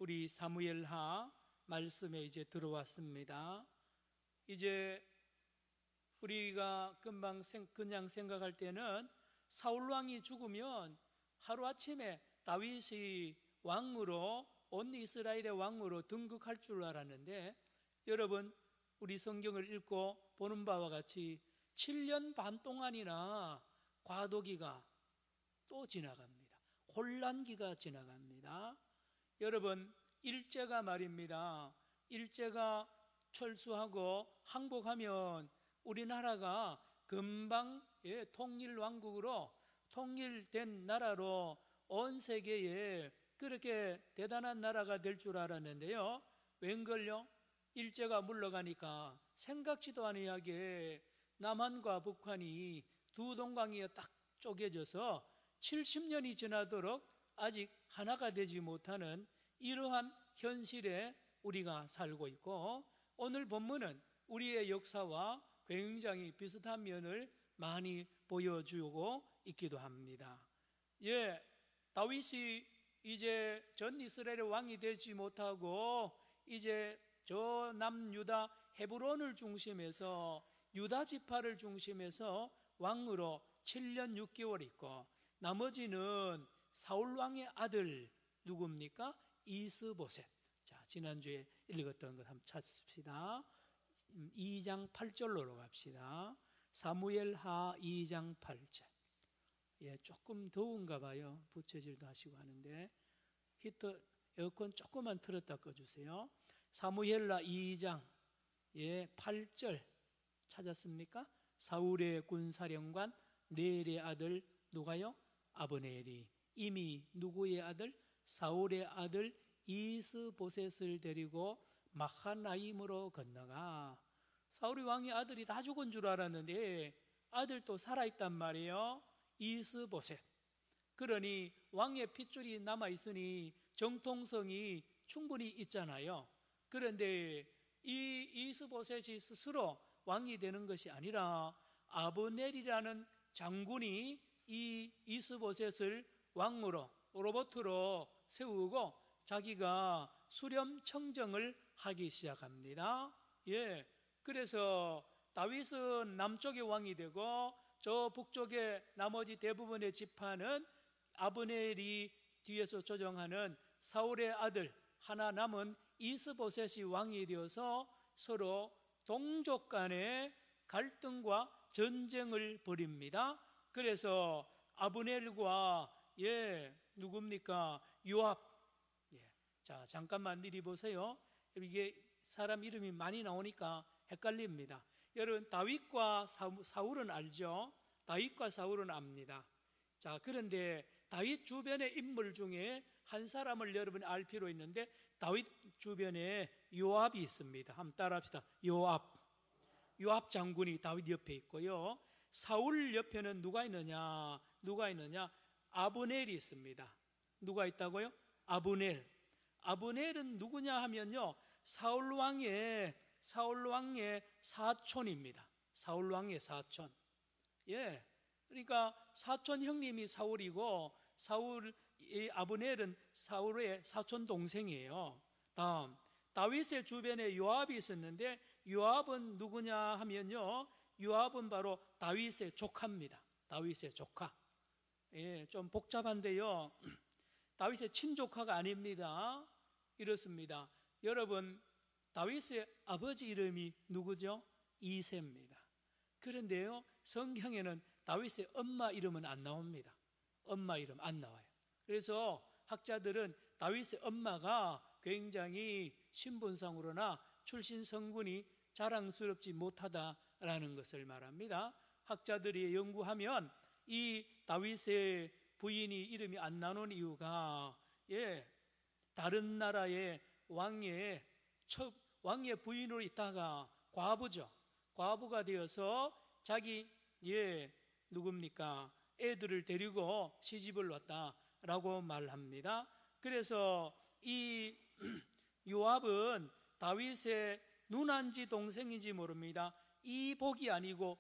우리 사무엘하 말씀에 이제 들어왔습니다. 이제 우리가 금방 그냥 생각할 때는 사울 왕이 죽으면 하루아침에 다윗이 왕으로, 온 이스라엘의 왕으로 등극할 줄 알았는데, 여러분 우리 성경을 읽고 보는 바와 같이 7년 반 동안이나 과도기가 또 지나갑니다. 혼란기가 지나갑니다. 여러분, 일제가 말입니다, 일제가 철수하고 항복하면 우리나라가 금방 통일왕국으로, 통일된 나라로 온 세계에 그렇게 대단한 나라가 될 줄 알았는데요, 웬걸요? 일제가 물러가니까 생각지도 아니하게 남한과 북한이 두 동강이 딱 쪼개져서 70년이 지나도록 아직 하나가 되지 못하는 이러한 현실에 우리가 살고 있고, 오늘 본문은 우리의 역사와 굉장히 비슷한 면을 많이 보여주고 있기도 합니다. 다윗이 이제 전 이스라엘의 왕이 되지 못하고 이제 저 남유다 헤브론을 중심해서 유다 지파를 중심해서 왕으로 7년 6개월 있고, 나머지는 사울 왕의 아들 누굽니까? 이스보셋. 자, 지난주에 읽었던 것 한번 찾습시다. 2장 8절로 갑시다. 사무엘하 2장 8절. 조금 더운가 봐요. 부채질도 하시고 하는데 에어컨 조금만 틀었다 꺼주세요. 사무엘하 2장 8절 찾았습니까? 사울의 군사령관 넬의 아들 누가요? 아브넬이 이미 누구의 아들? 사울의 아들 이스보셋을 데리고 마하나임으로 건너가. 사울의 왕의 아들이 다 죽은 줄 알았는데 아들도 살아있단 말이에요. 이스보셋. 그러니 왕의 핏줄이 남아있으니 정통성이 충분히 있잖아요. 그런데 이 이스보셋이 스스로 왕이 되는 것이 아니라 아브넬이라는 장군이 이 이스보셋을 왕으로, 로봇으로 세우고 자기가 수렴 청정을 하기 시작합니다. 그래서 다윗은 남쪽의 왕이 되고 저 북쪽의 나머지 대부분의 지파는 아브넬이 뒤에서 조정하는 사울의 아들 하나 남은 이스보셋이 왕이 되어서 서로 동족 간의 갈등과 전쟁을 벌입니다. 그래서 아브넬과 누굽니까? 요압. 자, 잠깐만 미리 보세요. 이게 사람 이름이 많이 나오니까 헷갈립니다. 여러분, 다윗과 사울은 알죠? 다윗과 사울은 압니다. 자, 그런데 다윗 주변의 인물 중에 한 사람을 여러분이 알 필요 있는데, 다윗 주변에 요압이 있습니다. 한번 따라합시다. 요압 장군이 다윗 옆에 있고요, 사울 옆에는 누가 있느냐? 아브넬이 있습니다. 누가 있다고요? 아브넬은 누구냐 하면요, 사울 왕의 사촌입니다. 사울 왕의 사촌. 그러니까 사촌 형님이 사울이고, 아브넬은 사울의 사촌 동생이에요. 다음, 다윗의 주변에 요압이 있었는데, 요압은 누구냐 하면요, 요압은 바로 다윗의 조카입니다. 다윗의 조카. 좀 복잡한데요, 다윗의 친조카가 아닙니다. 이렇습니다. 여러분, 다윗의 아버지 이름이 누구죠? 이새입니다. 그런데요, 성경에는 다윗의 엄마 이름은 안 나옵니다. 엄마 이름 안 나와요. 그래서 학자들은 다윗의 엄마가 굉장히 신분상으로나 출신 성분이 자랑스럽지 못하다라는 것을 말합니다. 학자들이 연구하면 이 다윗의 부인이 이름이 안 나오는 이유가 다른 나라의 왕의 부인으로 있다가 과부가 되어서 자기 누굽니까? 애들을 데리고 시집을 왔다라고 말합니다. 그래서 이 요압은 다윗의 누난지 동생인지 모릅니다. 이복이 아니고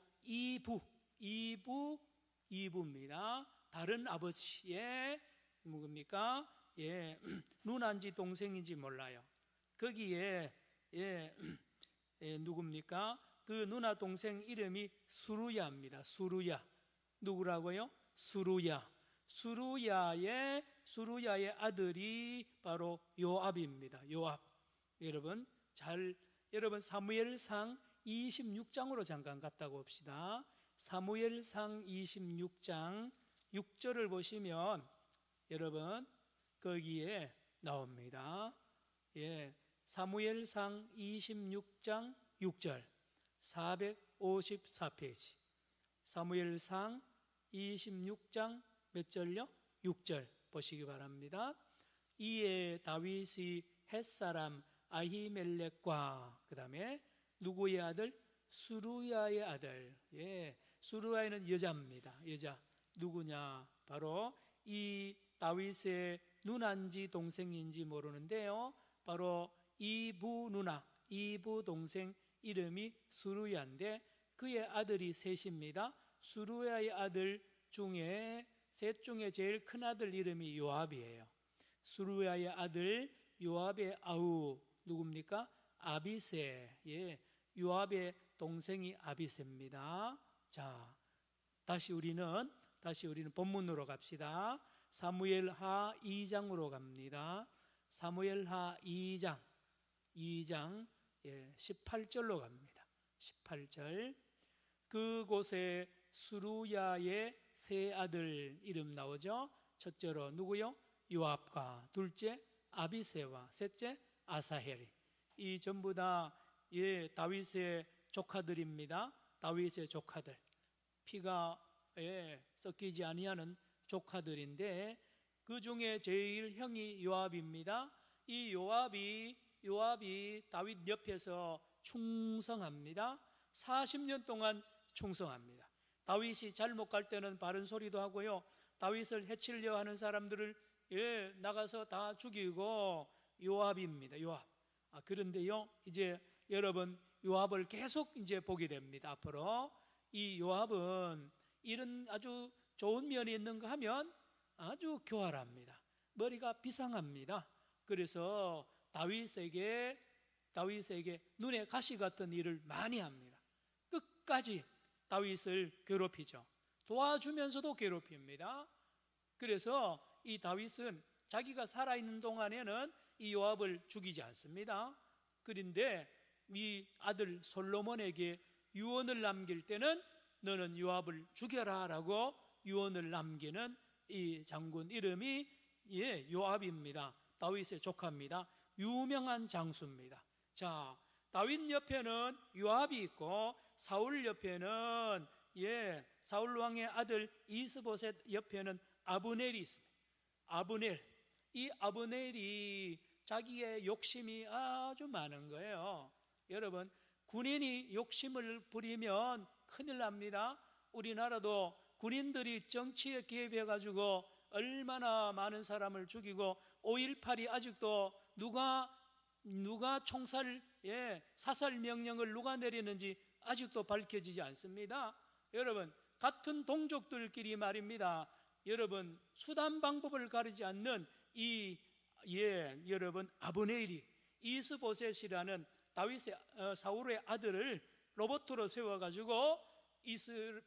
이부입니다. 다른 아버지의 누굽니까? 누나인지 동생인지 몰라요. 거기에 누굽니까? 그 누나 동생 이름이 수루야입니다. 수루야. 누구라고요? 수루야. 수루야의 아들이 바로 요압입니다. 요압. 여러분 사무엘상 26장으로 잠깐 갔다고 봅시다. 사무엘상 26장 6절을 보시면 여러분 거기에 나옵니다. 사무엘상 26장 6절 454페이지. 사무엘상 26장 몇 절요? 6절 보시기 바랍니다. 이에 다윗이 햇사람 아히멜렉과 그 다음에 누구의 아들? 수루야의 아들. 수루야는 여자입니다. 여자. 누구냐? 바로 이 다윗의 누나인지 동생인지 모르는데요, 바로 이부 누나, 이부 동생 이름이 수루야인데 그의 아들이 셋입니다. 수루야의 아들 중에 셋 중에 제일 큰 아들 이름이 요압이에요. 수루야의 아들 요압의 아우 누굽니까? 아비세. 요압의 동생이 아비세입니다. 자, 다시 우리는 본문으로 갑시다. 사무엘하 2장으로 갑니다. 사무엘하 2장 18절로 갑니다. 18절. 그곳에 수루야의 세 아들 이름 나오죠. 첫째로 누구요? 요압과 둘째 아비세와 셋째 아사헬. 이 전부 다 다윗의 조카들입니다. 다윗의 조카들. 피가 섞이지 아니하는 조카들인데 그 중에 제일 형이 요압입니다. 이 요압이 다윗 옆에서 충성합니다. 40년 동안 충성합니다. 다윗이 잘못 갈 때는 바른 소리도 하고요, 다윗을 해치려 하는 사람들을 나가서 다 죽이고 요압입니다. 요압. 그런데요, 이제 여러분 요압을 계속 이제 보게 됩니다. 앞으로 이 요압은 이런 아주 좋은 면이 있는가 하면 아주 교활합니다. 머리가 비상합니다. 그래서 다윗에게 눈에 가시 같은 일을 많이 합니다. 끝까지 다윗을 괴롭히죠. 도와주면서도 괴롭힙니다. 그래서 이 다윗은 자기가 살아있는 동안에는 이 요압을 죽이지 않습니다. 그런데 이 아들 솔로몬에게 유언을 남길 때는 너는 요압을 죽여라 라고 유언을 남기는 이 장군 이름이 요압입니다. 다윗의 조카입니다. 유명한 장수입니다. 자, 다윗 옆에는 요압이 있고 사울 옆에는 사울 왕의 아들 이스보셋 옆에는 아브넬이 있습니다. 이 아브넬이 자기의 욕심이 아주 많은 거예요. 여러분, 군인이 욕심을 부리면 큰일 납니다. 우리나라도 군인들이 정치에 개입해가지고 얼마나 많은 사람을 죽이고 5.18이 아직도 누가 총살 사살 명령을 누가 내리는지 아직도 밝혀지지 않습니다. 여러분, 같은 동족들끼리 말입니다. 여러분, 수단 방법을 가리지 않는 여러분 아브넬이 이스보셋이라는 다윗의 사울의 아들을 로봇으로 세워가지고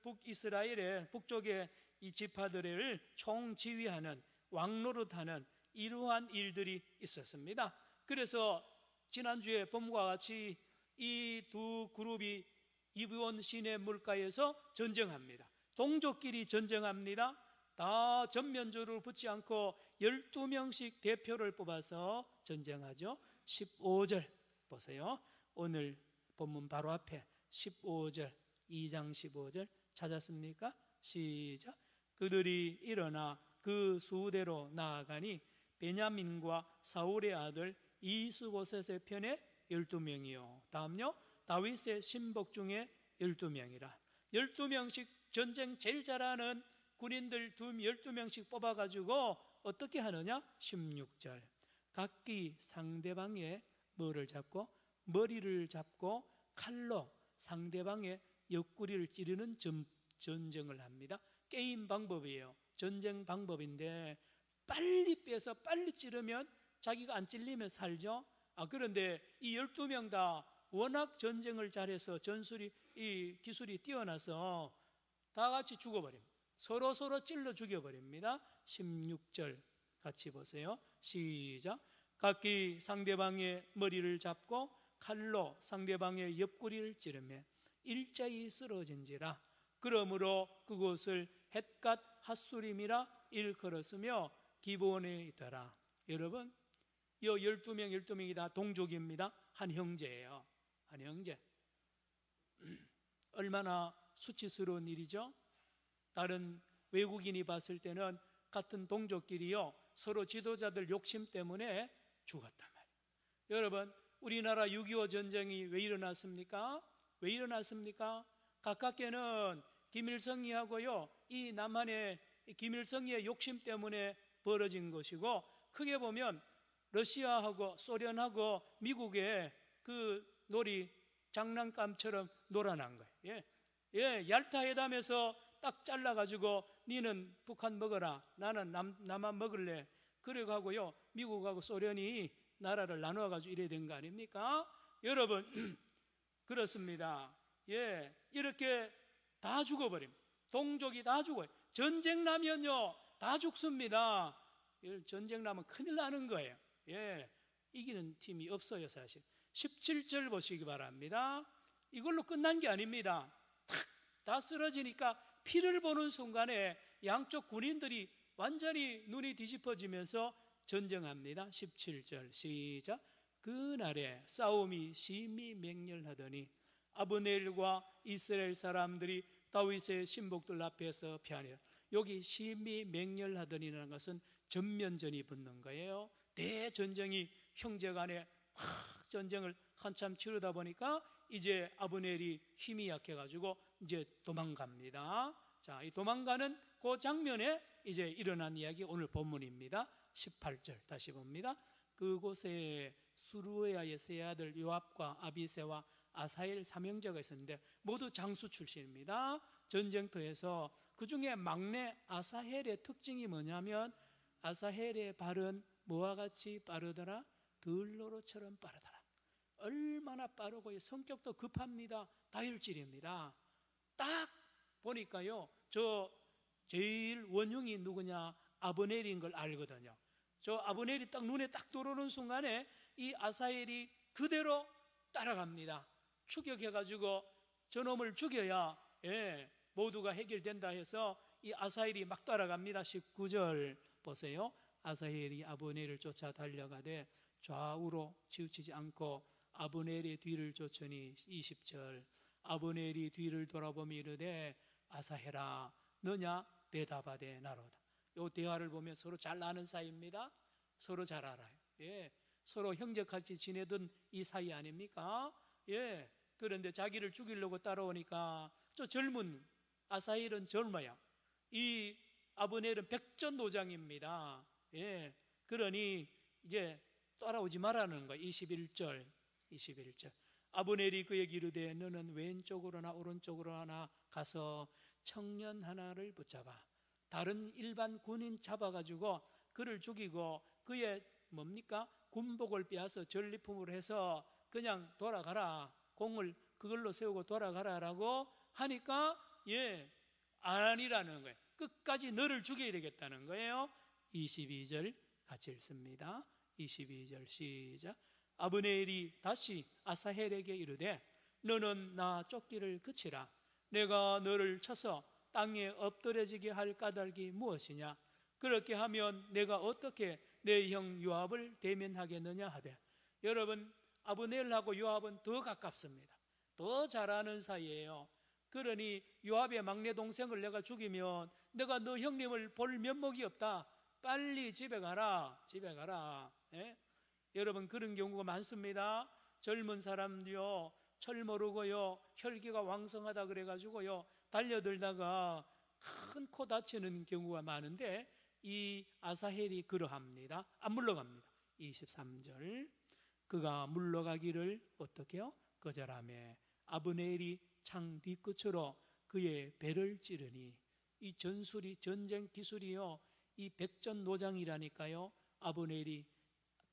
북이스라엘의 북쪽의 이 지파들을 총지휘하는 왕노릇하는 이러한 일들이 있었습니다. 그래서 지난주에 본문과 같이 이 두 그룹이 기브온 시내 물가에서 전쟁합니다. 동족끼리 전쟁합니다. 다 전면조를 붙지 않고 12명씩 대표를 뽑아서 전쟁하죠. 15절 보세요. 오늘 본문 바로 앞에 15절, 2장 15절 찾았습니까? 시작. 그들이 일어나 그 수대로 나아가니 베냐민과 사울의 아들 이스보셋의 편에 12명이요. 다음요, 다윗의 신복 중에 12명이라. 12명씩 전쟁 제일 잘하는 군인들 12명씩 뽑아가지고 어떻게 하느냐? 16절. 각기 상대방의 뭐를 잡고? 머리를 잡고 칼로 상대방의 옆구리를 찌르는 전쟁을 합니다. 게임 방법이에요. 전쟁 방법인데 빨리 빼서 빨리 찌르면 자기가 안 찔리면 살죠. 그런데 이 12명 다 워낙 전쟁을 잘해서 이 기술이 뛰어나서 다 같이 죽어버립니다. 서로 찔러 죽여버립니다. 16절 같이 보세요. 시작. 각기 상대방의 머리를 잡고 칼로 상대방의 옆구리를 찌르며 일자히 쓰러진지라. 그러므로 그곳을 헷갓 핫수림이라 일컬었으며 기브온에 있더라. 여러분, 이 12명이 다 동족입니다. 한 형제예요. 한 형제. 얼마나 수치스러운 일이죠. 다른 외국인이 봤을 때는 같은 동족끼리요, 서로 지도자들 욕심 때문에 죽었단 말이에요. 여러분, 우리나라 6.25 전쟁이 왜 일어났습니까? 왜 일어났습니까? 가깝게는 김일성이하고요, 이 남한의 김일성의 욕심 때문에 벌어진 것이고, 크게 보면 러시아하고 소련하고 미국의 그 놀이 장난감처럼 놀아난 거예요. 얄타 회담에서 딱 잘라가지고 니는 북한 먹어라, 나는 남한 먹을래, 그래 가고요, 미국하고 소련이 나라를 나누어가지고 이래 된 거 아닙니까? 여러분, 그렇습니다. 이렇게 다 죽어버립니다. 동족이 다 죽어요. 전쟁 나면요 다 죽습니다. 전쟁 나면 큰일 나는 거예요. 이기는 팀이 없어요. 사실 17절 보시기 바랍니다. 이걸로 끝난 게 아닙니다. 다 쓰러지니까 피를 보는 순간에 양쪽 군인들이 완전히 눈이 뒤집어지면서 전쟁합니다. 17절 시작. 그날에 싸움이 심히 맹렬하더니 아브넬과 이스라엘 사람들이 다윗의 신복들 앞에서 피하니라. 여기 심히 맹렬하더니라는 것은 전면전이 붙는 거예요. 대전쟁이 형제간에 막 전쟁을 한참 치르다 보니까 이제 아브넬이 힘이 약해가지고 이제 도망갑니다. 자, 이 도망가는 그 장면에 이제 일어난 이야기 오늘 본문입니다. 18절 다시 봅니다. 그곳에 수루야의 세 아들 요압과 아비새와 아사헬 삼형제가 있었는데 모두 장수 출신입니다. 전쟁터에서 그 중에 막내 아사헬의 특징이 뭐냐면 아사헬의 발은 뭐와 같이 빠르더라? 들로로처럼 빠르더라. 얼마나 빠르고 성격도 급합니다. 다혈질입니다. 딱 보니까요, 저 제일 원흉이 누구냐? 아브넬인 걸 알거든요. 저 아브넬이 딱 눈에 딱 들어오는 순간에 이 아사헬이 그대로 따라갑니다. 추격해가지고 저놈을 죽여야 모두가 해결된다 해서 이 아사헬이 막 따라갑니다. 19절 보세요. 아사헬이 아브넬을 쫓아 달려가되 좌우로 치우치지 않고 아브넬의 뒤를 쫓으니 20절 아브넬이 뒤를 돌아보며 이르되 아사헬아 너냐 대답하되 나로다. 이 대화를 보면 서로 잘 아는 사이입니다. 서로 잘 알아요. 서로 형제같이 지내던 이 사이 아닙니까? 그런데 자기를 죽이려고 따라오니까 저 젊은 아사헬은 젊어요. 이 아브넬은 백전노장입니다. 그러니 이제 따라오지 말라는 거예요. 21절 아브넬이 그에게 이르되 너는 왼쪽으로나 오른쪽으로나 가서 청년 하나를 붙잡아 다른 일반 군인 잡아가지고 그를 죽이고 그의 뭡니까? 군복을 빼앗아 전리품으로 해서 그냥 돌아가라, 공을 그걸로 세우고 돌아가라라고 하니까 아니라는 거예요. 끝까지 너를 죽여야 되겠다는 거예요. 22절 같이 읽습니다. 22절 시작. 아브넬이 다시 아사헬에게 이르되 너는 나 쫓기를 그치라. 내가 너를 쳐서 땅에 엎드려지게 할 까닭이 무엇이냐? 그렇게 하면 내가 어떻게 내 형 요압을 대면하겠느냐 하되. 여러분, 아브넬하고 요압은 더 가깝습니다. 더 잘 아는 사이예요. 그러니 요압의 막내 동생을 내가 죽이면 내가 너 형님을 볼 면목이 없다. 빨리 집에 가라. 여러분, 그런 경우가 많습니다. 젊은 사람도요, 철 모르고요, 혈기가 왕성하다 그래가지고요, 달려들다가 큰 코 다치는 경우가 많은데 이 아사헬이 그러합니다. 안 물러갑니다. 23절 그가 물러가기를 어떻게요? 거절하며 아브넬이 창 뒤끝으로 그의 배를 찌르니 이 전술이 전쟁 기술이요 이 백전노장이라니까요. 아브넬이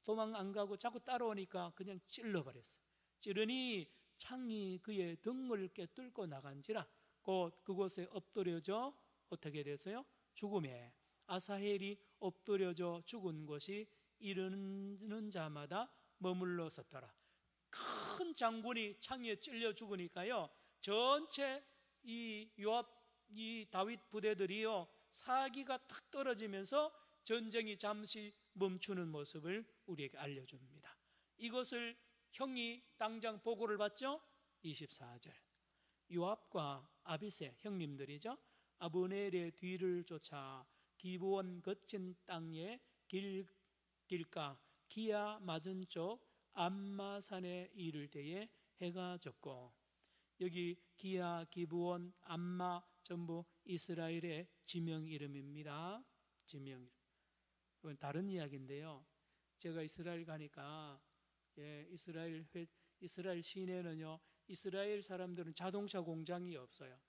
도망 안 가고 자꾸 따라오니까 그냥 찔러버렸어요. 찌르니 창이 그의 등을 꿰뚫고 나간지라 곧 그곳에 엎드려져 어떻게 됐어요? 죽음에 아사헬이 엎드려져 죽은 곳이 이르는 자마다 머물러 섰더라. 큰 장군이 창에 찔려 죽으니까요, 전체 이 요압, 이 다윗 부대들이요, 사기가 탁 떨어지면서 전쟁이 잠시 멈추는 모습을 우리에게 알려줍니다. 이것을 형이 당장 보고를 받죠. 24절 요압과 아비새 형님들이죠, 아브넬의 뒤를 쫓아 기브온 거친 땅에 길가 기야 맞은 쪽 암마산에 이를 때에 해가 졌고, 여기 기야, 기브온, 암마 전부 이스라엘의 지명 이름입니다. 지명 이름. 이건 다른 이야기인데요. 제가 이스라엘 가니까 이스라엘 시내는요, 이스라엘 사람들은 자동차 공장이 없어요.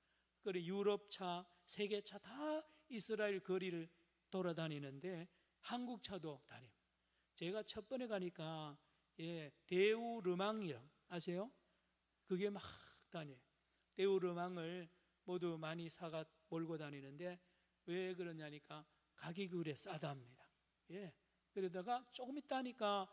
그래 유럽차, 세계차 다 이스라엘 거리를 돌아다니는데 한국 차도 다닙니다. 제가 첫 번에 가니까 대우르망이랑 아세요? 그게 막 다녀요. 대우르망을 모두 많이 사가 몰고 다니는데 왜 그러냐니까 가격이 그래 싸답니다. 그러다가 조금 있다니까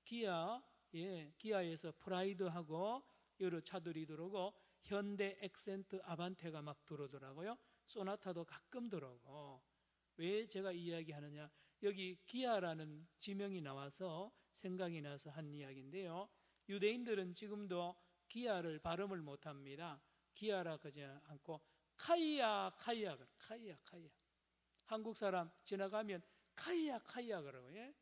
기아에서 프라이드하고 여러 차들이 들어오고 현대 엑센트 아반떼가 막 들어오더라고요. 소나타도 가끔 들어오고. 왜 제가 이 이야기 하느냐, 여기 기아라는 지명이 나와서 생각이 나서 한 이야기인데요, 유대인들은 지금도 기아를 발음을 못합니다. 기아라 그러지 않고 카이야. 한국 사람 지나가면 카이야 그러고요.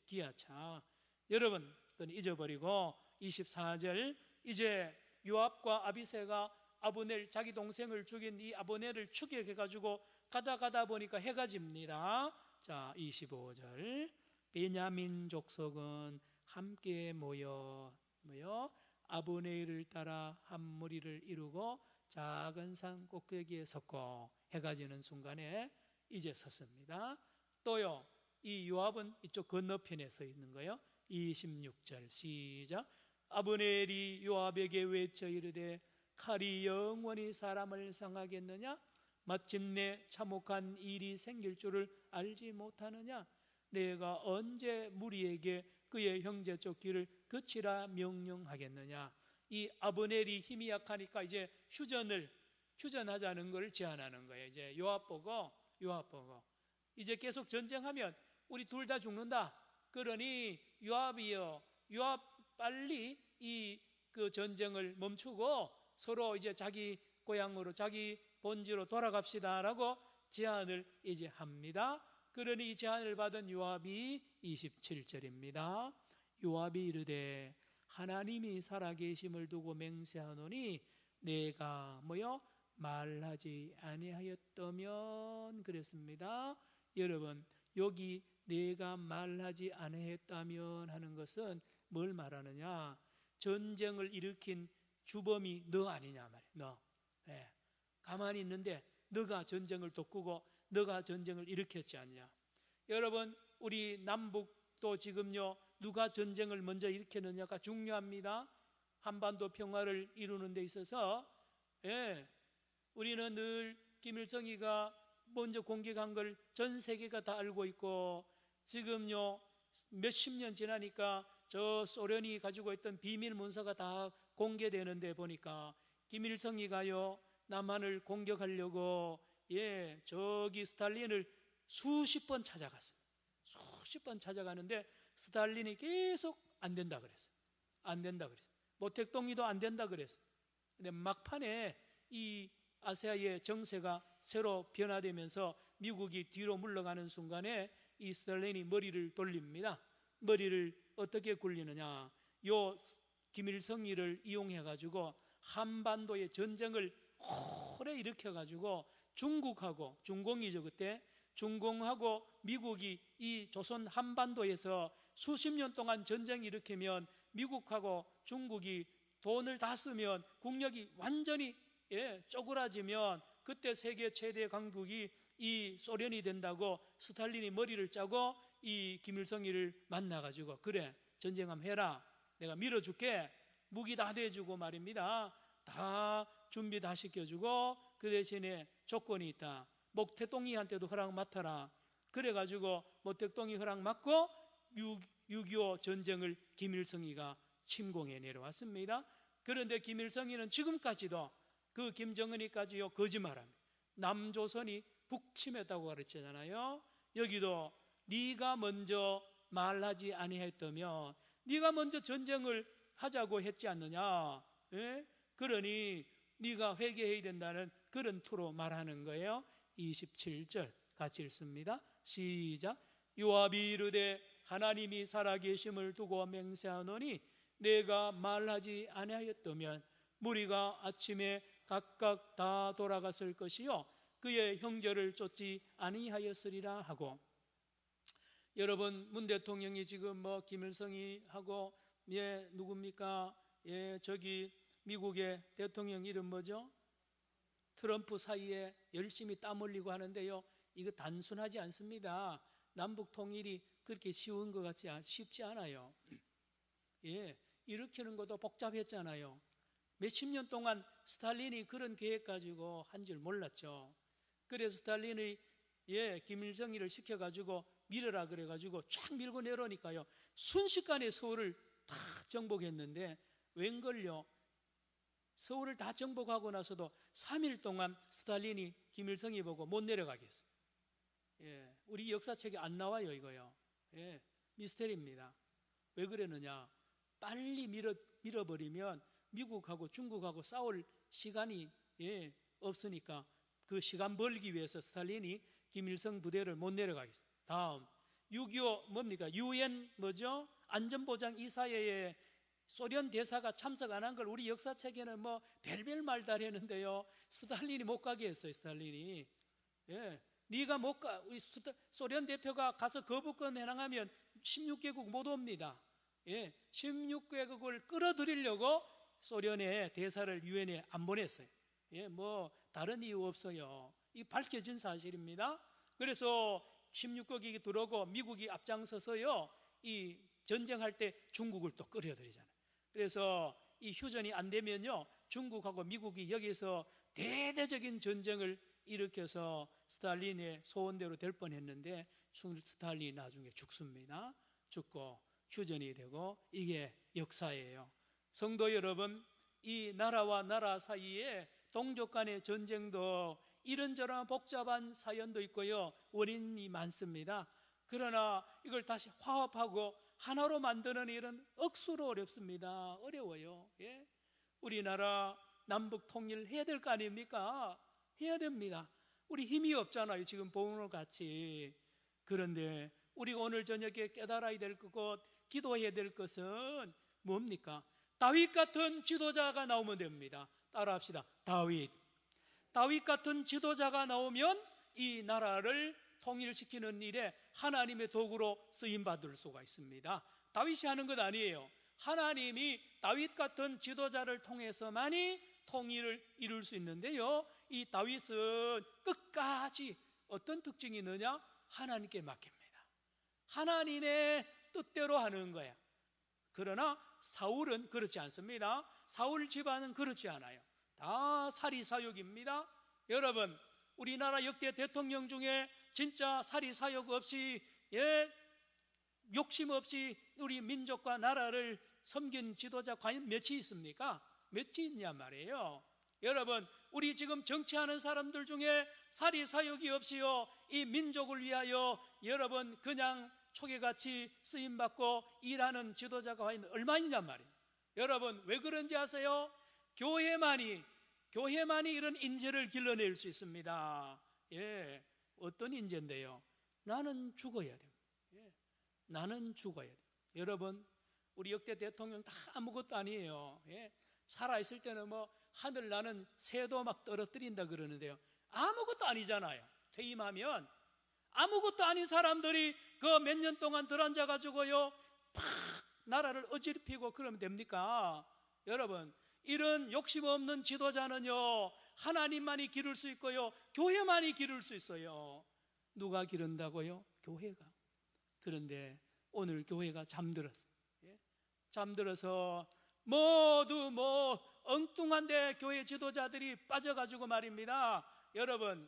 기아차. 여러분 그건 잊어버리고 24절 이제 요압과 아비새가 아브넬, 자기 동생을 죽인 이 아브넬을 추격해가지고 가다 보니까 해가 집니다. 자, 25절 베냐민 족속은 함께 모여 아브넬을 따라 한 무리를 이루고 작은 산 꼭대기에 섰고, 해가 지는 순간에 이제 섰습니다. 또요, 이 요압은 이쪽 건너편에 서 있는 거예요. 26절 시작. 아브넬이 요압에게 외쳐 이르되 칼이 영원히 사람을 상하겠느냐? 마침내 참혹한 일이 생길 줄을 알지 못하느냐? 내가 언제 무리에게 그의 형제 쫓기를 그치라 명령하겠느냐? 이 아브넬이 힘이 약하니까 이제 휴전하자는 걸 제안하는 거예요. 이제 요압 보고 이제 계속 전쟁하면 우리 둘 다 죽는다. 그러니 요압 빨리 그 전쟁을 멈추고 서로 이제 자기 고향으로, 자기 본지로 돌아갑시다라고 제안을 이제 합니다. 그러니 이 제안을 받은 요압이 27절입니다. 요압이 이르되 하나님이 살아계심을 두고 맹세하노니 내가 말하지 아니하였다면 그랬습니다. 여러분 여기 내가 말하지 아니했다면 하는 것은 뭘 말하느냐? 전쟁을 일으킨 주범이 너 아니냐 말이야. 너. 가만히 있는데 너가 전쟁을 돋구고 너가 전쟁을 일으켰지 않냐? 여러분 우리 남북도 지금요 누가 전쟁을 먼저 일으켰느냐가 중요합니다. 한반도 평화를 이루는 데 있어서 우리는 늘 김일성이가 먼저 공격한 걸 전 세계가 다 알고 있고, 지금요 몇십 년 지나니까 저 소련이 가지고 있던 비밀 문서가 다 공개되는데 보니까 김일성이가요 남한을 공격하려고 저기 스탈린을 수십 번 찾아갔어요. 수십 번 찾아가는데 스탈린이 계속 안 된다 그랬어요. 모택동이도 안 된다 그랬어요. 근데 막판에 이 아시아의 정세가 새로 변화되면서 미국이 뒤로 물러가는 순간에 이 스탈린이 머리를 돌립니다. 머리를 어떻게 굴리느냐? 요 김일성이를 이용해 가지고 한반도의 전쟁을 오래 일으켜 가지고 중국하고, 중공이죠 그때, 중공하고 미국이 이 조선 한반도에서 수십 년 동안 전쟁 일으키면 미국하고 중국이 돈을 다 쓰면 국력이 완전히 쪼그라지면 그때 세계 최대 강국이 이 소련이 된다고 스탈린이 머리를 짜고 이 김일성이를 만나가지고 그래 전쟁함 해라, 내가 밀어줄게, 무기 다 대주고 말입니다. 다 준비 다 시켜주고 그 대신에 조건이 있다. 목태동이한테도 허락 맡아라. 그래가지고 목태동이 허락 맡고 6.25 전쟁을 김일성이가 침공해 내려왔습니다. 그런데 김일성이는 지금까지도 그 김정은이까지요 거짓말합니다. 남조선이 북침했다고 가르치잖아요. 여기도 네가 먼저 말하지 아니했다면 네가 먼저 전쟁을 하자고 했지 않느냐, 예? 그러니 네가 회개해야 된다는 그런 투로 말하는 거예요. 27절 같이 읽습니다. 시작. 요압이 이르되 하나님이 살아계심을 두고 맹세하노니 내가 말하지 아니하였다면 무리가 아침에 각각 다 돌아갔을 것이요 그의 형제를 쫓지 아니하였으리라 하고. 여러분, 문 대통령이 지금 뭐 김일성이 하고 누굽니까? 저기 미국의 대통령 이름 뭐죠? 트럼프 사이에 열심히 땀 흘리고 하는데요, 이거 단순하지 않습니다. 남북 통일이 그렇게 쉬운 것 같지 쉽지 않아요. 일으키는 것도 복잡했잖아요. 몇십 년 동안 스탈린이 그런 계획 가지고 한 줄 몰랐죠. 그래서 스탈린이 김일성이를 시켜가지고 밀어라 그래가지고 쫙 밀고 내려오니까요, 순식간에 서울을 다 정복했는데 웬걸요, 서울을 다 정복하고 나서도 3일 동안 스탈린이 김일성이 보고 못 내려가겠어요. 우리 역사책에 안 나와요 이거요. 미스테리입니다. 왜 그러느냐, 빨리 밀어버리면 미국하고 중국하고 싸울 시간이 없으니까 그 시간 벌기 위해서 스탈린이 김일성 부대를 못 내려가겠어요. 다음 6.25 뭡니까? UN 뭐죠? 안전보장 이사회에 소련 대사가 참석 안 한 걸 우리 역사책에는 뭐 별별 말 다 했는데요, 스탈린이 못 가게 했어요. 스탈린이 네가 못 가, 우리 소련 대표가 가서 거부권 해당하면 16개국 못 옵니다. 16개국을 끌어들이려고 소련의 대사를 유엔에 안 보냈어요. 뭐 다른 이유 없어요. 이 밝혀진 사실입니다. 그래서 16개국이 들어오고 미국이 앞장서서요, 이 전쟁할 때 중국을 또 끌어들이잖아요. 그래서 이 휴전이 안 되면요, 중국하고 미국이 여기서 대대적인 전쟁을 일으켜서 스탈린의 소원대로 될 뻔했는데 스탈린이 나중에 죽습니다. 죽고 휴전이 되고, 이게 역사예요. 성도 여러분, 이 나라와 나라 사이에 동족 간의 전쟁도 이런저런 복잡한 사연도 있고요, 원인이 많습니다. 그러나 이걸 다시 화합하고 하나로 만드는 일은 억수로 어렵습니다. 어려워요. 우리나라 남북 통일해야 될 거 아닙니까? 해야 됩니다. 우리 힘이 없잖아요, 지금 보는 것 같이. 그런데 우리가 오늘 저녁에 깨달아야 될 것, 기도해야 될 것은 뭡니까? 다윗 같은 지도자가 나오면 됩니다. 따라합시다. 다윗 같은 지도자가 나오면 이 나라를 통일시키는 일에 하나님의 도구로 쓰임받을 수가 있습니다. 다윗이 하는 것 아니에요. 하나님이 다윗 같은 지도자를 통해서만이 통일을 이룰 수 있는데요, 이 다윗은 끝까지 어떤 특징이 있느냐? 하나님께 맡깁니다. 하나님의 뜻대로 하는 거야. 그러나 사울은 그렇지 않습니다. 사울 집안은 그렇지 않아요. 다 사리사욕입니다. 여러분, 우리나라 역대 대통령 중에 진짜 사리사욕 없이 욕심 없이 우리 민족과 나라를 섬긴 지도자 과연 몇이 있습니까? 몇이 있냐 말이에요. 여러분, 우리 지금 정치하는 사람들 중에 사리사욕이 없이요, 이 민족을 위하여 여러분 그냥 초계같이 쓰임받고 일하는 지도자가 과연 얼마 있냔 말이에요. 여러분, 왜 그런지 아세요? 교회만이 이런 인재를 길러낼 수 있습니다. 어떤 인재인데요? 나는 죽어야 됩니다. 나는 죽어야 돼요. 여러분, 우리 역대 대통령 다 아무것도 아니에요. 살아있을 때는 뭐 하늘 나는 새도 막 떨어뜨린다 그러는데요, 아무것도 아니잖아요. 퇴임하면 아무것도 아닌 사람들이 그 몇 년 동안 들어앉아가지고요 팍 나라를 어지럽히고 그러면 됩니까? 여러분, 이런 욕심 없는 지도자는요, 하나님만이 기를 수 있고요, 교회만이 기를 수 있어요. 누가 기른다고요? 교회가. 그런데 오늘 교회가 잠들었어요. 잠들어서 모두 엉뚱한데 교회 지도자들이 빠져가지고 말입니다. 여러분,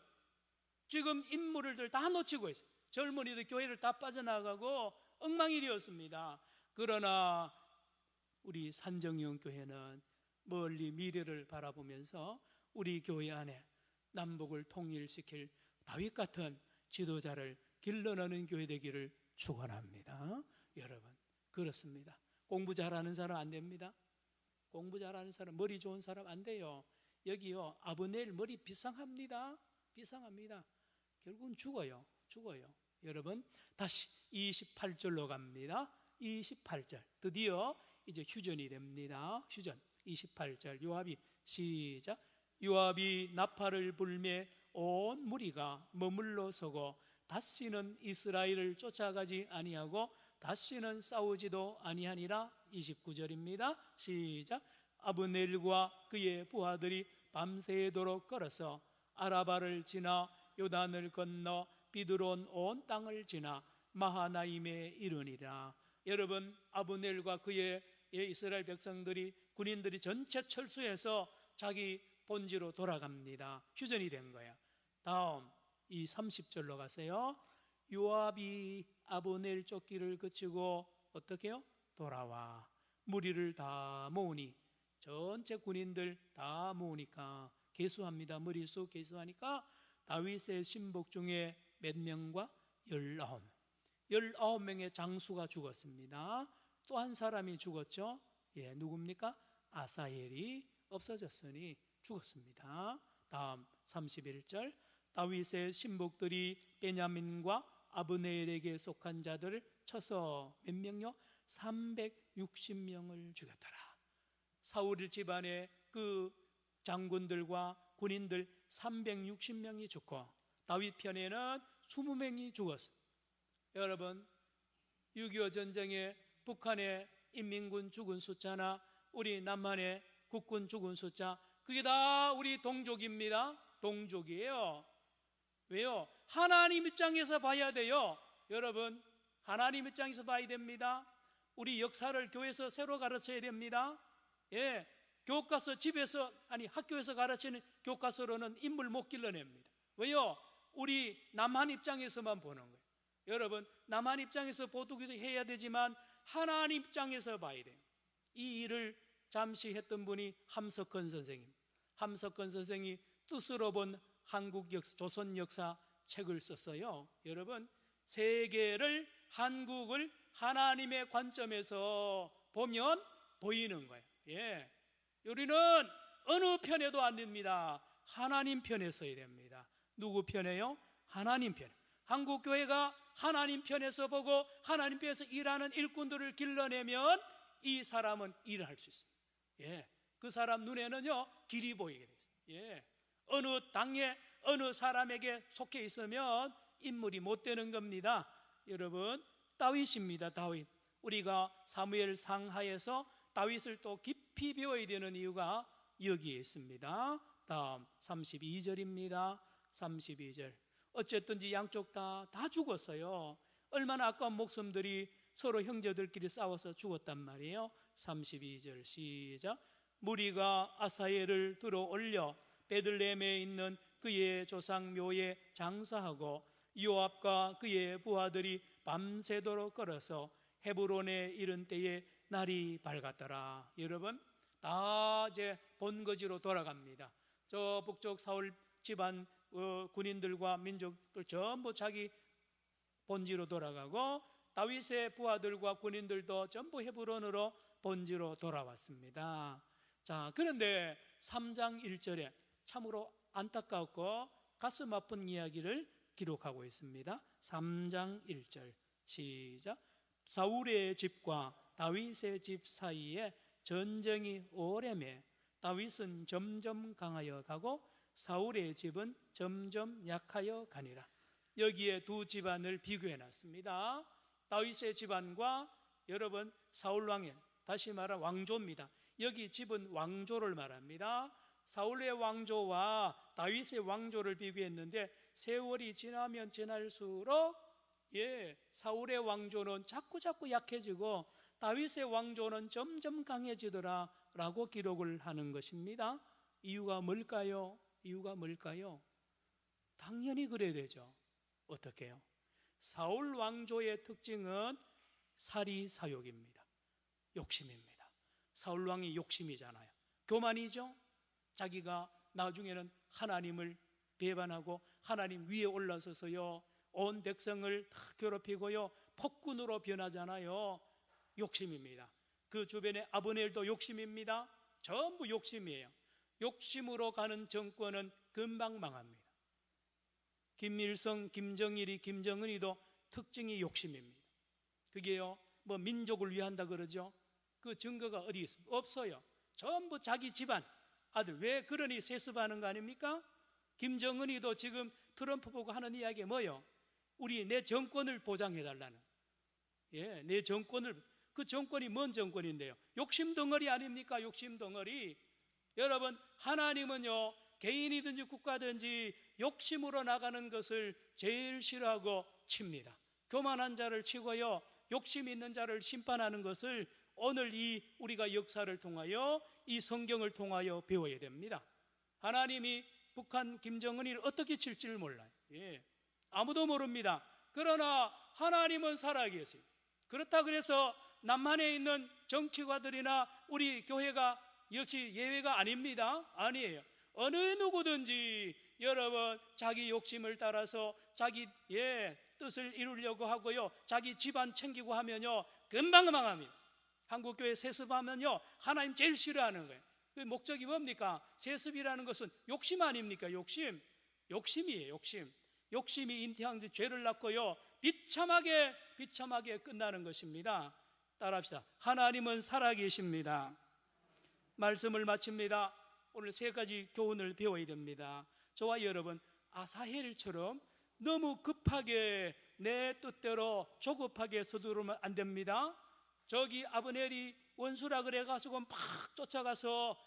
지금 인물들 다 놓치고 있어요. 젊은이들 교회를 다 빠져나가고 엉망이 되었습니다. 그러나 우리 산정형 교회는 멀리 미래를 바라보면서 우리 교회 안에 남북을 통일시킬 다윗 같은 지도자를 길러내는 교회 되기를 축원합니다. 여러분, 그렇습니다. 공부 잘하는 사람 안 됩니다. 공부 잘하는 사람, 머리 좋은 사람 안 돼요. 여기요, 아브넬 머리 비상합니다. 비상합니다. 결국은 죽어요. 여러분, 다시 28절로 갑니다. 28절, 드디어 이제 휴전이 됩니다. 휴전 28절, 요압이 시작. 요압이 나팔을 불매 온 무리가 머물러 서고 다시는 이스라엘을 쫓아가지 아니하고 다시는 싸우지도 아니하니라. 29절입니다. 시작. 아브넬과 그의 부하들이 밤새도록 걸어서 아라바를 지나 요단을 건너 비드론 온 땅을 지나 마하나임에 이르니라. 여러분, 아브넬과 그의 이스라엘 백성들이, 군인들이 전체 철수해서 자기 본지로 돌아갑니다. 휴전이 된 거야. 다음 이 30절로 가세요. 요압이 아브넬 쫓기를 그치고 어떻게 해요? 돌아와 무리를 다 모으니, 전체 군인들 다 모으니까, 계수합니다. 머릿수 계수하니까 다윗의 신복 중에 몇 명과 19명의 장수가 죽었습니다. 또 한 사람이 죽었죠. 누굽니까? 아사헬이 없어졌으니 죽었습니다. 다음 31절, 다윗의 신복들이 베냐민과 아브넬에게 속한 자들을 쳐서 몇 명요? 360명을 죽였더라. 사울 집안의 그 장군들과 군인들 360명이 죽고 다윗 편에는 20명이 죽었어요. 여러분, 6.25 전쟁에 북한의 인민군 죽은 숫자나 우리 남한의 국군 죽은 숫자, 그게 다 우리 동족입니다. 동족이에요. 왜요? 하나님 입장에서 봐야 돼요. 여러분, 하나님 입장에서 봐야 됩니다. 우리 역사를 교회에서 새로 가르쳐야 됩니다. 교과서, 집에서, 아니 학교에서 가르치는 교과서로는 인물 못 길러냅니다. 왜요? 우리 남한 입장에서만 보는 거예요. 여러분, 남한 입장에서 보도기도 해야 되지만 하나님 입장에서 봐야 돼요. 이 일을 잠시 했던 분이 함석헌 선생님. 함석헌 선생이 뜻으로 본 한국 역사, 조선 역사 책을 썼어요. 여러분, 세계를, 한국을 하나님의 관점에서 보면 보이는 거예요. 우리는 어느 편에도 안 됩니다. 하나님 편에 서야 됩니다. 누구 편에요? 하나님 편. 한국교회가 하나님 편에서 보고 하나님 편에서 일하는 일꾼들을 길러내면 이 사람은 일을 할 수 있습니다. 그 사람 눈에는요, 길이 보이게 돼요. 어느 당에 어느 사람에게 속해 있으면 인물이 못 되는 겁니다. 여러분, 다윗입니다. 다윗. 우리가 사무엘 상하에서 다윗을 또 깊이 배워야 되는 이유가 여기에 있습니다. 다음 32절입니다. 32절. 어쨌든지 양쪽 다 죽었어요. 얼마나 아까운 목숨들이 서로 형제들끼리 싸워서 죽었단 말이에요. 32절 시작. 무리가 아사엘을 들어 올려 베들레헴에 있는 그의 조상 묘에 장사하고 요압과 그의 부하들이 밤새도록 걸어서 헤브론에 이른 때에 날이 밝았더라. 여러분, 다 이제 본거지로 돌아갑니다. 저 북쪽 사울 집안 군인들과 민족들 전부 자기 본지로 돌아가고 다윗의 부하들과 군인들도 전부 헤브론으로 본지로 돌아왔습니다. 자, 그런데 3장 1절에 참으로 안타깝고 가슴 아픈 이야기를 기록하고 있습니다. 3장 1절 시작. 사울의 집과 다윗의 집 사이에 전쟁이 오래매 다윗은 점점 강하여 가고 사울의 집은 점점 약하여 가니라. 여기에 두 집안을 비교해 놨습니다. 다윗의 집안과 여러분 사울 왕의, 다시 말하면 왕조입니다. 여기 집은 왕조를 말합니다. 사울의 왕조와 다윗의 왕조를 비교했는데 세월이 지나면 지날수록 사울의 왕조는 자꾸 약해지고 다윗의 왕조는 점점 강해지더라 라고 기록을 하는 것입니다. 이유가 뭘까요? 당연히 그래야 되죠. 어떻게 해요? 사울 왕조의 특징은 사리사욕입니다. 욕심입니다. 사울 왕이 욕심이잖아요. 교만이죠. 자기가 나중에는 하나님을 배반하고 하나님 위에 올라서서요 온 백성을 다 괴롭히고요 폭군으로 변하잖아요. 욕심입니다. 그 주변에 아브넬도 욕심입니다. 전부 욕심이에요. 욕심으로 가는 정권은 금방 망합니다. 김일성, 김정일이, 김정은이도 특징이 욕심입니다. 그게요 뭐 민족을 위한다 그러죠. 그 증거가 어디 있습니까? 없어요. 전부 자기 집안 아들. 왜 그러니 세습하는 거 아닙니까? 김정은이도 지금 트럼프 보고 하는 이야기 뭐요? 내 정권을 보장해달라는. 내 정권을. 그 정권이 뭔 정권인데요? 욕심 덩어리 아닙니까? 욕심 덩어리. 여러분, 하나님은요 개인이든지 국가든지 욕심으로 나가는 것을 제일 싫어하고 칩니다. 교만한 자를 치고요 욕심 있는 자를 심판하는 것을 오늘 우리가 역사를 통하여 이 성경을 통하여 배워야 됩니다. 하나님이 북한 김정은이를 어떻게 칠지를 몰라요. 아무도 모릅니다. 그러나 하나님은 살아계세요. 그렇다 그래서 남한에 있는 정치가들이나 우리 교회가 역시 예외가 아닙니다. 아니에요. 어느 누구든지 여러분 자기 욕심을 따라서 자기 뜻을 이루려고 하고요 자기 집안 챙기고 하면요 금방 망합니다. 한국교회 세습하면요 하나님 제일 싫어하는 거예요. 그 목적이 뭡니까? 세습이라는 것은 욕심 아닙니까? 욕심이에요. 욕심이 인태한 죄를 낳고요 비참하게 끝나는 것입니다. 따라합시다. 하나님은 살아계십니다. 말씀을 마칩니다. 오늘 세 가지 교훈을 배워야 됩니다. 저와 여러분 아사헬처럼 너무 급하게 내 뜻대로 조급하게 서두르면 안 됩니다. 저기 아브넬이 원수라 그래가지고 막 쫓아가서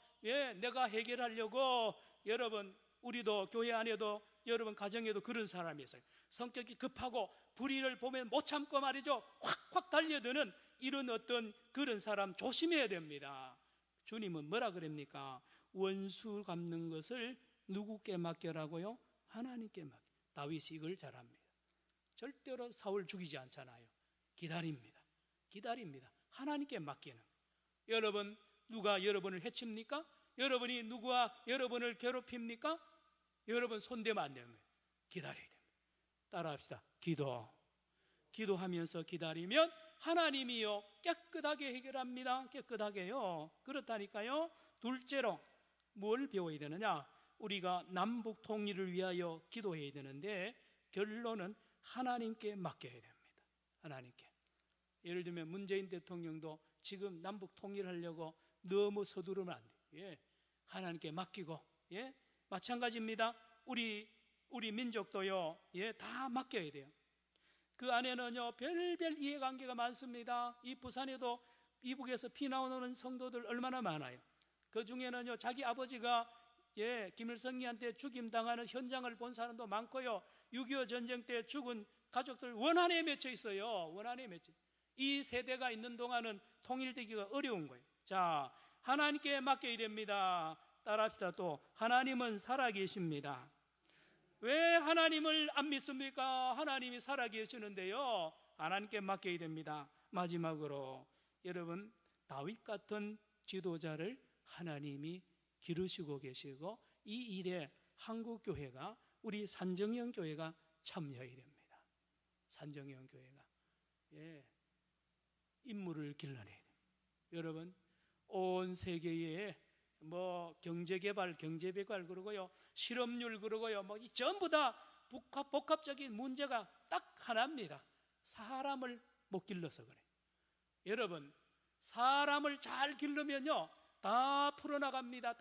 내가 해결하려고. 여러분 우리도 교회 안에도 여러분 가정에도 그런 사람이 있어요. 성격이 급하고 불의를 보면 못 참고 말이죠 확 달려드는 이런 어떤 그런 사람 조심해야 됩니다. 주님은 뭐라 그럽니까? 원수 갚는 것을 누구께 맡겨라고요? 하나님께 맡겨. 다윗이 이걸 잘합니다. 절대로 사울 죽이지 않잖아요. 기다립니다. 하나님께 맡기는. 여러분 누가 여러분을 해칩니까? 여러분이 누구와 여러분을 괴롭힙니까? 여러분 손대면 안 됩니다. 기다려야 됩니다. 따라합시다. 기도하면서 기다리면 하나님이요 깨끗하게 해결합니다. 깨끗하게요. 그렇다니까요. 둘째로 뭘 배워야 되느냐? 우리가 남북 통일을 위하여 기도해야 되는데 결론은 하나님께 맡겨야 됩니다. 하나님께. 예를 들면 문재인 대통령도 지금 남북 통일하려고 너무 서두르면 안 돼요. 하나님께 맡기고. 마찬가지입니다. 우리 민족도요 다 맡겨야 돼요. 그 안에는요 별별 이해관계가 많습니다. 이 부산에도 이북에서 피나오는 성도들 얼마나 많아요. 그 중에는요 자기 아버지가 김일성이한테 죽임당하는 현장을 본 사람도 많고요 6.25 전쟁 때 죽은 가족들 원한에 맺혀 있어요. 원한에 맺혀. 이 세대가 있는 동안은 통일되기가 어려운 거예요. 자, 하나님께 맡겨야 됩니다. 따라합시다. 또 하나님은 살아계십니다. 왜 하나님을 안 믿습니까? 하나님이 살아계시는데요 하나님께 맡겨야 됩니다. 마지막으로 여러분 다윗 같은 지도자를 하나님이 기르시고 계시고 이 일에 한국교회가 우리 산정형 교회가 참여해야 됩니다. 산정형 교회가 인물을 길러내야 돼요. 여러분 온 세계에 경제개발 그러고요 실업률 그러고요 이 전부 다 복합적인 문제가 딱 하나입니다. 사람을 못 길러서 그래요. 여러분 사람을 잘 기르면요 다 풀어나갑니다.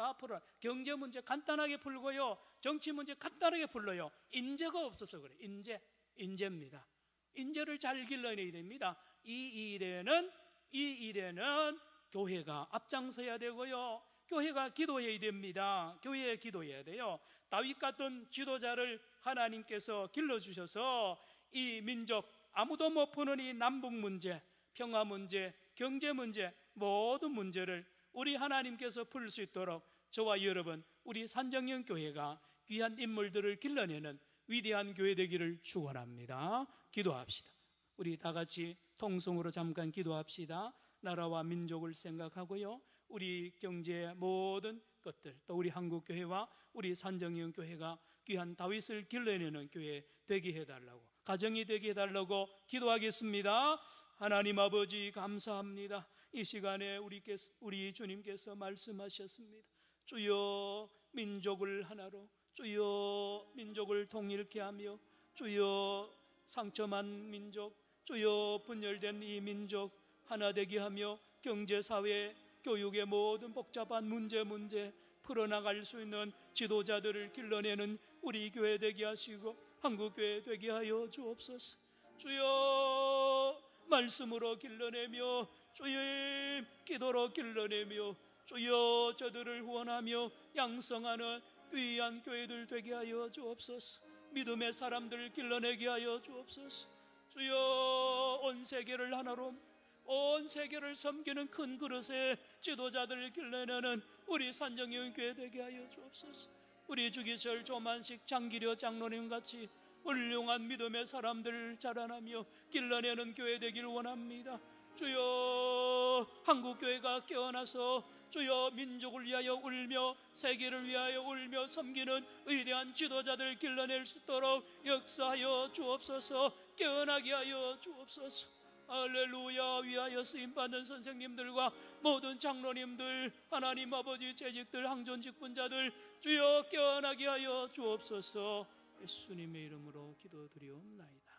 경제 문제 간단하게 풀고요 정치 문제 간단하게 풀어요. 인재가 없어서 그래요. 인재입니다. 인재를 잘 길러내야 됩니다. 이 일에는 교회가 앞장서야 되고요, 교회가 기도해야 됩니다. 교회에 기도해야 돼요. 다윗 같은 지도자를 하나님께서 길러주셔서 이 민족, 아무도 못 푸는 이 남북 문제, 평화 문제, 경제 문제, 모든 문제를 우리 하나님께서 풀 수 있도록 저와 여러분, 우리 산정령 교회가 귀한 인물들을 길러내는 위대한 교회 되기를 축원합니다. 기도합시다. 우리 다 같이 통성으로 잠깐 기도합시다. 나라와 민족을 생각하고요, 우리 경제의 모든 것들, 또 우리 한국교회와 우리 산정령 교회가 귀한 다윗을 길러내는 교회 되게 해달라고, 가정이 되게 해달라고 기도하겠습니다. 하나님 아버지, 감사합니다. 이 시간에 우리 주님께서 말씀하셨습니다. 주여 민족을 하나로, 주여 민족을 통일케 하며, 주여 상처만 민족, 주여 분열된 이 민족 하나 되게 하며, 경제, 사회, 교육의 모든 복잡한 문제 풀어나갈 수 있는 지도자들을 길러내는 우리 교회 되게 하시고 한국교회 되게 하여 주옵소서. 주여 말씀으로 길러내며, 주의 기도로 길러내며, 주여 저들을 후원하며 양성하는 귀한 교회들 되게 하여 주옵소서. 믿음의 사람들 길러내게 하여 주옵소서. 주여 온 세계를 하나로, 온 세계를 섬기는 큰 그릇의 지도자들을 길러내는 우리 산정령 교회 되게 하여 주옵소서. 우리 주기철, 조만식, 장기려 장로님 같이 훌륭한 믿음의 사람들을 자라나며 길러내는 교회 되길 원합니다. 주여 한국교회가 깨어나서 주여 민족을 위하여 울며 세계를 위하여 울며 섬기는 위대한 지도자들 길러낼 수 있도록 역사하여 주옵소서. 깨어나게 하여 주옵소서. 할렐루야. 위하여 쓰임받는 선생님들과 모든 장로님들, 하나님 아버지 재직들, 항존 직분자들 주여 깨어나게 하여 주옵소서. 예수님의 이름으로 기도드리옵나이다.